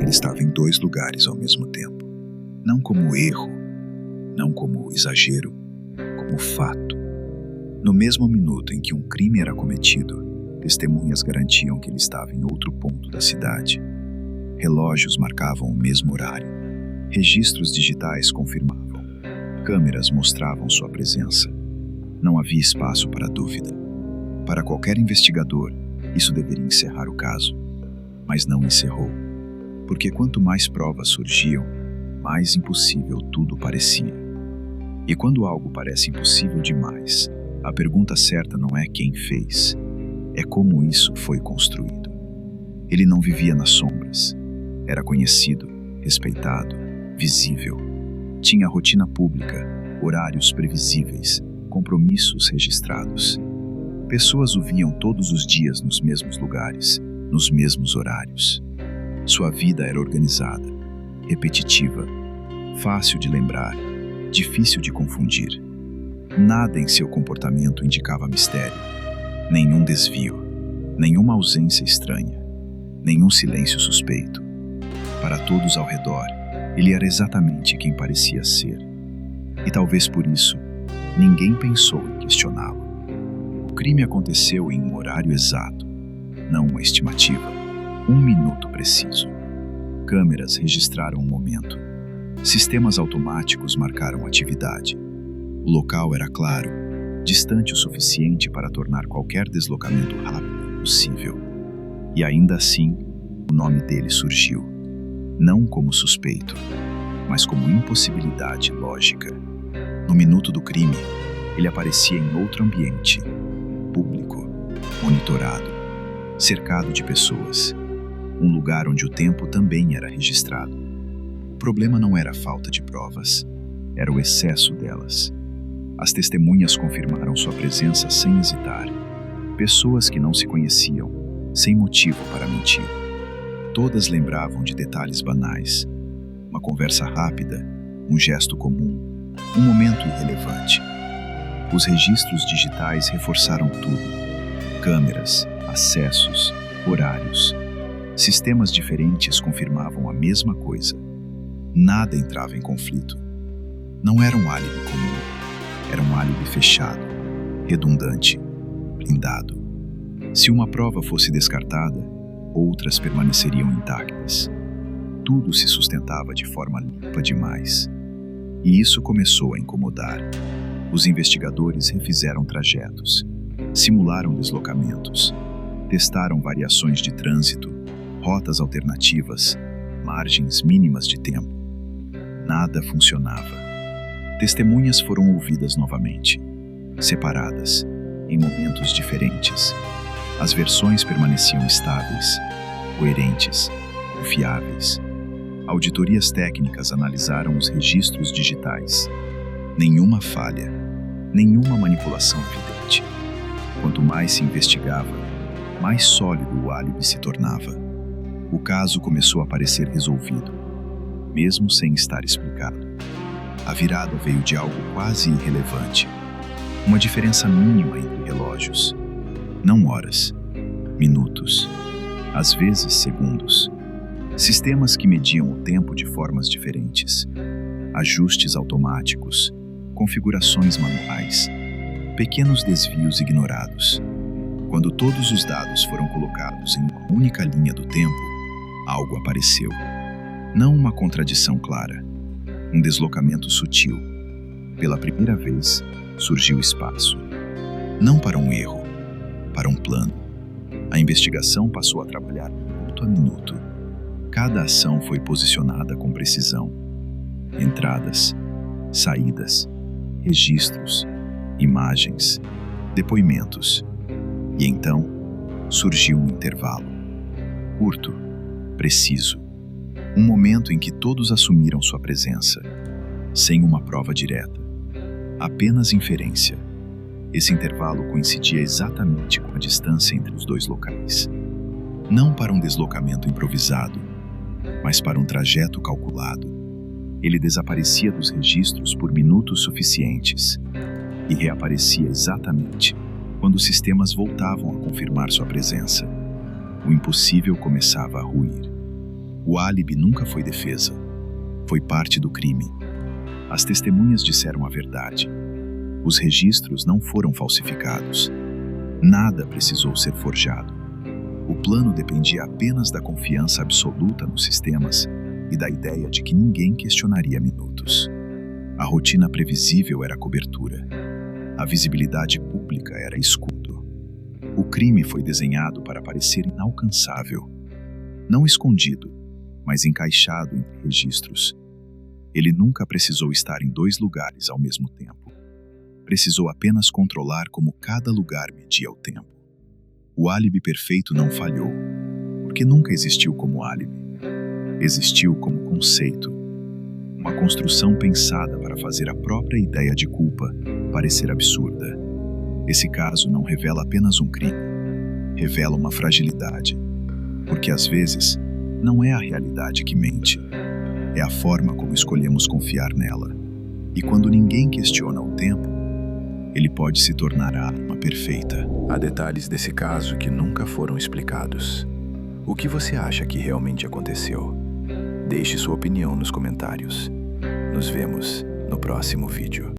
Ele estava em dois lugares ao mesmo tempo. Não como erro, não como exagero, como fato. No mesmo minuto em que um crime era cometido, testemunhas garantiam que ele estava em outro ponto da cidade. Relógios marcavam o mesmo horário. Registros digitais confirmavam. Câmeras mostravam sua presença. Não havia espaço para dúvida. Para qualquer investigador, isso deveria encerrar o caso. Mas não encerrou. Porque quanto mais provas surgiam, mais impossível tudo parecia. E quando algo parece impossível demais, a pergunta certa não é quem fez, é como isso foi construído. Ele não vivia nas sombras. Era conhecido, respeitado, visível. Tinha rotina pública, horários previsíveis, compromissos registrados. Pessoas o viam todos os dias nos mesmos lugares, nos mesmos horários. Sua vida era organizada, repetitiva, fácil de lembrar, difícil de confundir. Nada em seu comportamento indicava mistério, nenhum desvio, nenhuma ausência estranha, nenhum silêncio suspeito. Para todos ao redor, ele era exatamente quem parecia ser. E talvez por isso, ninguém pensou em questioná-lo. O crime aconteceu em um horário exato, não uma estimativa, 1 minuto preciso. Câmeras registraram o momento. Sistemas automáticos marcaram a atividade. O local era claro, distante o suficiente para tornar qualquer deslocamento rápido possível. E ainda assim, o nome dele surgiu. Não como suspeito, mas como impossibilidade lógica. No minuto do crime, ele aparecia em outro ambiente, público, monitorado, cercado de pessoas. Um lugar onde o tempo também era registrado. O problema não era a falta de provas, era o excesso delas. As testemunhas confirmaram sua presença sem hesitar. Pessoas que não se conheciam, sem motivo para mentir. Todas lembravam de detalhes banais. Uma conversa rápida, um gesto comum, um momento irrelevante. Os registros digitais reforçaram tudo. Câmeras, acessos, horários. Sistemas diferentes confirmavam a mesma coisa. Nada entrava em conflito. Não era um álibi comum. Era um álibi fechado, redundante, blindado. Se uma prova fosse descartada, outras permaneceriam intactas. Tudo se sustentava de forma limpa demais. E isso começou a incomodar. Os investigadores refizeram trajetos, simularam deslocamentos, testaram variações de trânsito, rotas alternativas, margens mínimas de tempo. Nada funcionava. Testemunhas foram ouvidas novamente, separadas, em momentos diferentes. As versões permaneciam estáveis, coerentes, confiáveis. Auditorias técnicas analisaram os registros digitais. Nenhuma falha, nenhuma manipulação evidente. Quanto mais se investigava, mais sólido o álibi se tornava. O caso começou a parecer resolvido, mesmo sem estar explicado. A virada veio de algo quase irrelevante. Uma diferença mínima entre relógios. Não horas, minutos, às vezes segundos. Sistemas que mediam o tempo de formas diferentes. Ajustes automáticos, configurações manuais, pequenos desvios ignorados. Quando todos os dados foram colocados em uma única linha do tempo, algo apareceu. Não uma contradição clara, um deslocamento sutil. Pela primeira vez, surgiu espaço. Não para um erro, para um plano. A investigação passou a trabalhar minuto a minuto. Cada ação foi posicionada com precisão. Entradas, saídas, registros, imagens, depoimentos. E então, surgiu um intervalo. Curto, preciso. Um momento em que todos assumiram sua presença, sem uma prova direta. Apenas inferência. Esse intervalo coincidia exatamente com a distância entre os dois locais. Não para um deslocamento improvisado, mas para um trajeto calculado. Ele desaparecia dos registros por minutos suficientes e reaparecia exatamente quando os sistemas voltavam a confirmar sua presença. O impossível começava a ruir. O álibi nunca foi defesa. Foi parte do crime. As testemunhas disseram a verdade. Os registros não foram falsificados. Nada precisou ser forjado. O plano dependia apenas da confiança absoluta nos sistemas e da ideia de que ninguém questionaria minutos. A rotina previsível era cobertura. A visibilidade pública era escudo. O crime foi desenhado para parecer inalcançável. Não escondido, mas encaixado entre registros. Ele nunca precisou estar em 2 lugares ao mesmo tempo. Precisou apenas controlar como cada lugar media o tempo. O álibi perfeito não falhou, porque nunca existiu como álibi. Existiu como conceito, uma construção pensada para fazer a própria ideia de culpa parecer absurda. Esse caso não revela apenas um crime, revela uma fragilidade, porque às vezes não é a realidade que mente, é a forma como escolhemos confiar nela. E quando ninguém questiona o tempo, ele pode se tornar a arma perfeita. Há detalhes desse caso que nunca foram explicados. O que você acha que realmente aconteceu? Deixe sua opinião nos comentários. Nos vemos no próximo vídeo.